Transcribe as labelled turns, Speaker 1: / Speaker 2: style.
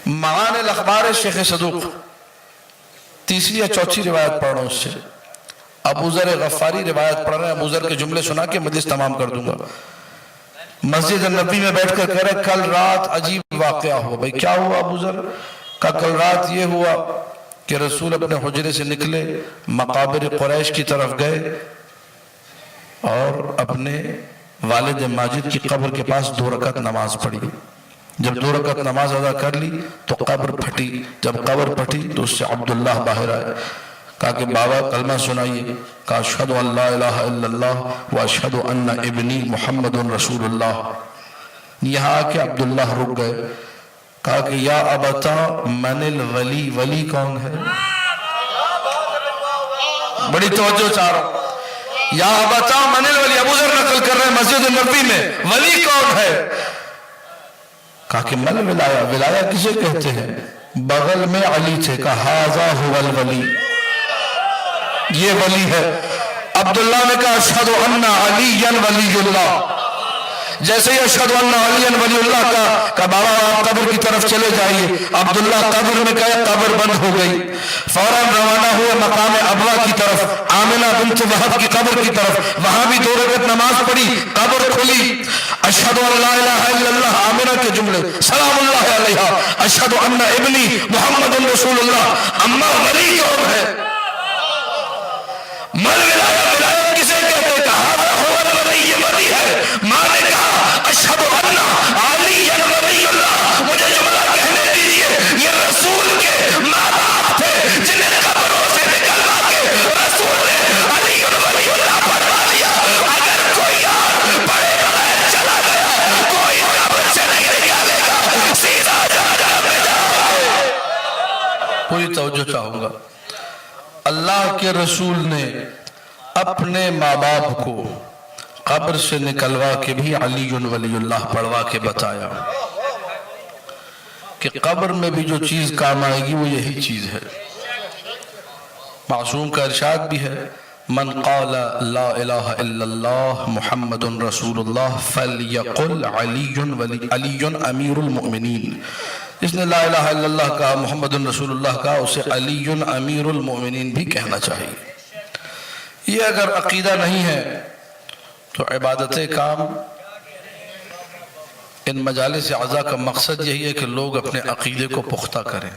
Speaker 1: معان الاخبار شیخ صدوق تیسری یا چوتھی روایت پڑھ رہا ہوں اس سے. ابو ذر غفاری روایت پڑھ رہے ہیں. ابو ذر کے جملے سنا کے مجلس تمام کر دوں گا. مسجد النبی میں بیٹھ کر کہہ رہے کل رات عجیب واقعہ ہوا. بھئی کیا ہوا ابو ذر؟ کہا کل رات یہ ہوا کہ رسول اپنے حجرے سے نکلے, مقابر قریش کی طرف گئے اور اپنے والد ماجد کی قبر کے پاس 2 رکعت نماز پڑھی. جب 2 رکعت نماز ادا کر لی تو قبر پھٹی. جب قبر پھٹی تو اس سے عبداللہ باہر آئے. کہا کہ بابا کلمہ سنائیے. کہا اشہدو ان لا الہ الا اللہ و اشہدو ان ابنی محمد رسول اللہ. یہاں آ کے عبداللہ رک گئے. کہا کہ یا ابتا من الولی, ولی کون ہے؟ بڑی توجہ چاہ رہا ہوں. یا ابتا من الولی, ابو ذر نقل کر رہے ہیں مسجد النبی میں, ولی کون ہے؟ کہا کہ مل ولایا, ولایا کسے کہتے ہیں؟ بغل میں علی تھے. کہا ہاذا هو الولی, یہ ولی ہے. عبداللہ نے کہا اشہد ان علی ولی اللہ. جیسے ہی اشہد ان علی ولی اللہ کا بابا آپ قبر کی طرف چلے جائیے. عبداللہ قبر میں گئے, قبر بند ہو گئی. فوراً روانہ ہوئے مقام ابوا کی طرف, آمنہ بنت وہب کی قبر کی طرف. وہاں بھی 2 رکعت نماز پڑھی, قبر کھلی. اشہد ان لا الہ الا اللہ, آمنہ کے جملے, سلام اللہ علیہا. اشہد ان ابنی محمد رسول اللہ. اما ولی کون ہے؟ مل ولایا, ولایا کسے کہتے ہیں؟ ہذا هو الولی, یہ ولی ہے. ماں نے کہا اشہد ان علی ولی اللہ. مجھے جملہ کہنے دیجئے, یہ رسول کے ماں باپ تھے جنہیں قبروں سے نکلوا کے رسول نے علی ولی اللہ پڑھوا دیا. اگر کوئی اور پڑھے بغیر چلا گیا, کوئی قبر سے نہیں نکالے گا, سیدھا جہنم میں جائے. پوری توجہ چاہوں گا. اللہ کے رسول نے اپنے ماں باپ کو قبر سے نکلوا کے بھی علی ولی اللہ پڑھوا کے بتایا کہ قبر میں بھی جو چیز کام آئے گی وہ یہی چیز ہے. معصوم کا ارشاد بھی ہے, من قال لا الہ الا اللہ محمد رسول اللہ فلیقل علی امیر المؤمنین. جس نے لا الہ الا اللہ کہا, محمد رسول اللہ کہا, اسے علی امیر المؤمنین بھی کہنا چاہیے. یہ اگر عقیدہ نہیں ہے تو عبادت کام. ان مجالس اعضاء کا مقصد یہی ہے کہ لوگ اپنے عقیدے کو پختہ کریں.